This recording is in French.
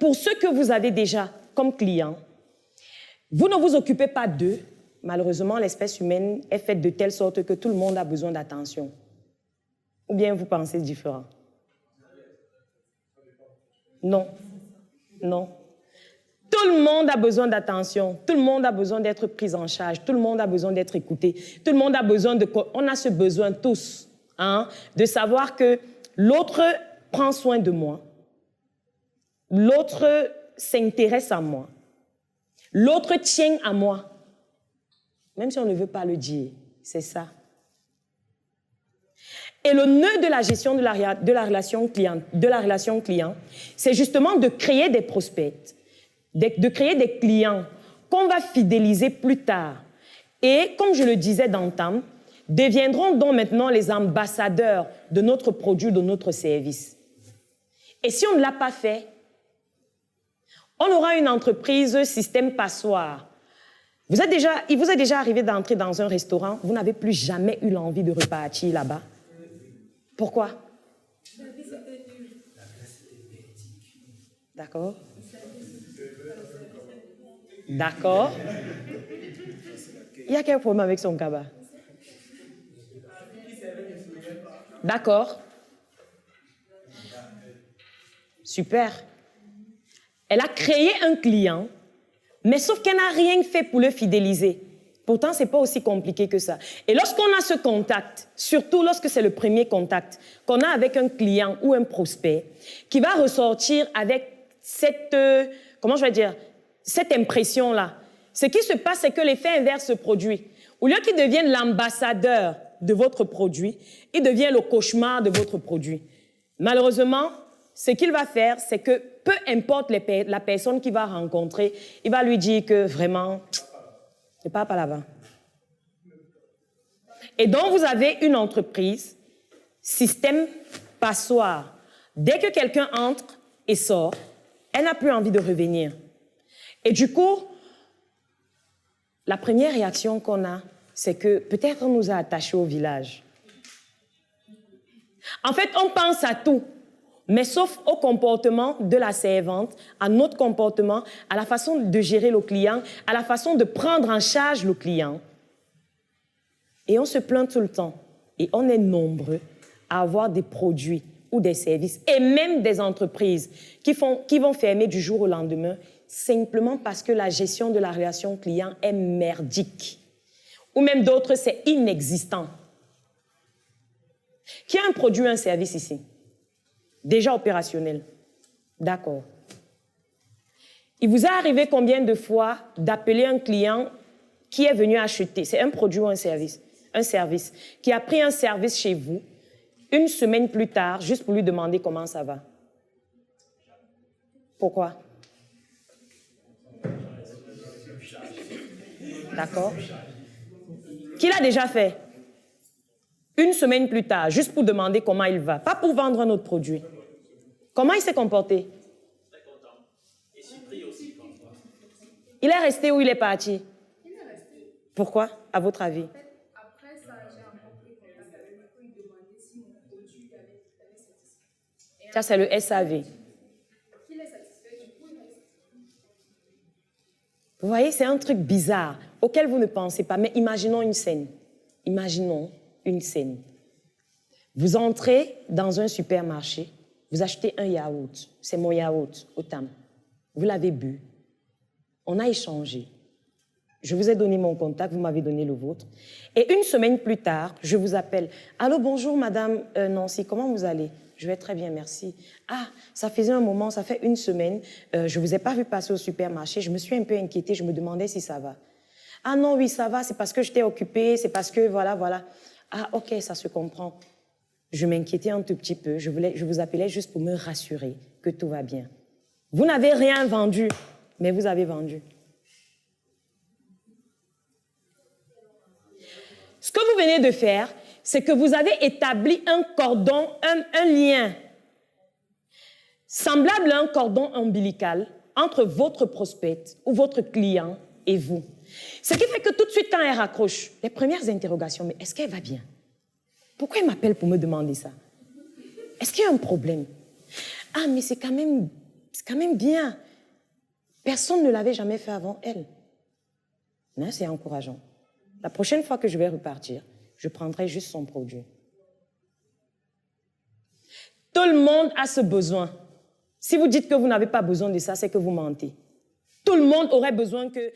pour ceux que vous avez déjà comme clients, vous ne vous occupez pas d'eux. Malheureusement, l'espèce humaine est faite de telle sorte que tout le monde a besoin d'attention. Ou bien vous pensez différent? Non. Non. Tout le monde a besoin d'attention. Tout le monde a besoin d'être pris en charge. Tout le monde a besoin d'être écouté. Tout le monde a besoin de... On a ce besoin tous, hein, de savoir que l'autre prend soin de moi. L'autre s'intéresse à moi. L'autre tient à moi. Même si on ne veut pas le dire, c'est ça. Et le nœud de la gestion de la relation client, c'est justement de créer des prospects, de créer des clients qu'on va fidéliser plus tard. Et, comme je le disais d'antan, deviendront donc maintenant les ambassadeurs de notre produit, de notre service. Et si on ne l'a pas fait, on aura une entreprise système passoire. Il vous est déjà arrivé d'entrer dans un restaurant, vous n'avez plus jamais eu l'envie de repartir là-bas. Pourquoi? D'accord. D'accord. Il y a quel problème avec son cabas? D'accord. Super. Elle a créé un client, mais sauf qu'elle n'a rien fait pour le fidéliser. Pourtant, ce n'est pas aussi compliqué que ça. Et lorsqu'on a ce contact, surtout lorsque c'est le premier contact qu'on a avec un client ou un prospect, qui va ressortir avec cette, comment je vais dire, cette impression-là, ce qui se passe, c'est que l'effet inverse se produit. Au lieu qu'il devienne l'ambassadeur de votre produit, il devient le cauchemar de votre produit. Malheureusement, ce qu'il va faire, c'est que peu importe la personne qu'il va rencontrer, il va lui dire que vraiment, ne pars pas là-bas. Et donc, vous avez une entreprise, système passoire. Dès que quelqu'un entre et sort, elle n'a plus envie de revenir. Et du coup, la première réaction qu'on a, c'est que peut-être on nous a attachés au village. En fait, on pense à tout, mais sauf au comportement de la servante, à notre comportement, à la façon de gérer le client, à la façon de prendre en charge le client. Et on se plaint tout le temps. Et on est nombreux à avoir des produits ou des services, et même des entreprises qui vont fermer du jour au lendemain, simplement parce que la gestion de la relation client est merdique. Ou même d'autres, c'est inexistant. Qui a un produit ou un service ici? Déjà opérationnel. D'accord. Il vous est arrivé combien de fois d'appeler un client qui est venu acheter, c'est un produit ou un service, qui a pris un service chez vous, une semaine plus tard, juste pour lui demander comment ça va? Pourquoi? D'accord. Qui l'a déjà fait? Une semaine plus tard, juste pour demander comment il va, pas pour vendre un autre produit. Comment il s'est comporté? Très content. Et surpris aussi parfois. Il est resté ou il est parti? Il est resté. Pourquoi, à votre avis? Après ça, j'ai encore pris contact avec lui pour lui demander si mon produit l'avait satisfait. Ça, c'est le SAV. Qu'il est satisfait, du coup, il est satisfait. Vous voyez, c'est un truc bizarre auquel vous ne pensez pas. Mais imaginons une scène. Imaginons une scène. Vous entrez dans un supermarché, vous achetez un yaourt. C'est mon yaourt, Otam. Vous l'avez bu. On a échangé. Je vous ai donné mon contact, vous m'avez donné le vôtre. Et une semaine plus tard, je vous appelle. Allô, bonjour, madame Nancy, comment vous allez? Je vais très bien, merci. Ah, ça faisait un moment, ça fait une semaine, je ne vous ai pas vu passer au supermarché, je me suis un peu inquiétée, je me demandais si ça va. Ah non, oui, ça va, c'est parce que j'étais occupée, c'est parce que, voilà, voilà. Ah, ok, ça se comprend. Je m'inquiétais un tout petit peu, je vous appelais juste pour me rassurer que tout va bien. Vous n'avez rien vendu, mais vous avez vendu. Ce que vous venez de faire, c'est que vous avez établi un cordon, un lien semblable à un cordon ombilical entre votre prospect ou votre client et vous. Ce qui fait que tout de suite, quand elle raccroche, les premières interrogations, mais est-ce qu'elle va bien? Pourquoi elle m'appelle pour me demander ça? Est-ce qu'il y a un problème? Ah, mais c'est quand même C'est quand même bien. Personne ne l'avait jamais fait avant elle. Non, c'est encourageant. La prochaine fois que je vais repartir, je prendrai juste son produit. Tout le monde a ce besoin. Si vous dites que vous n'avez pas besoin de ça, c'est que vous mentez. Tout le monde aurait besoin que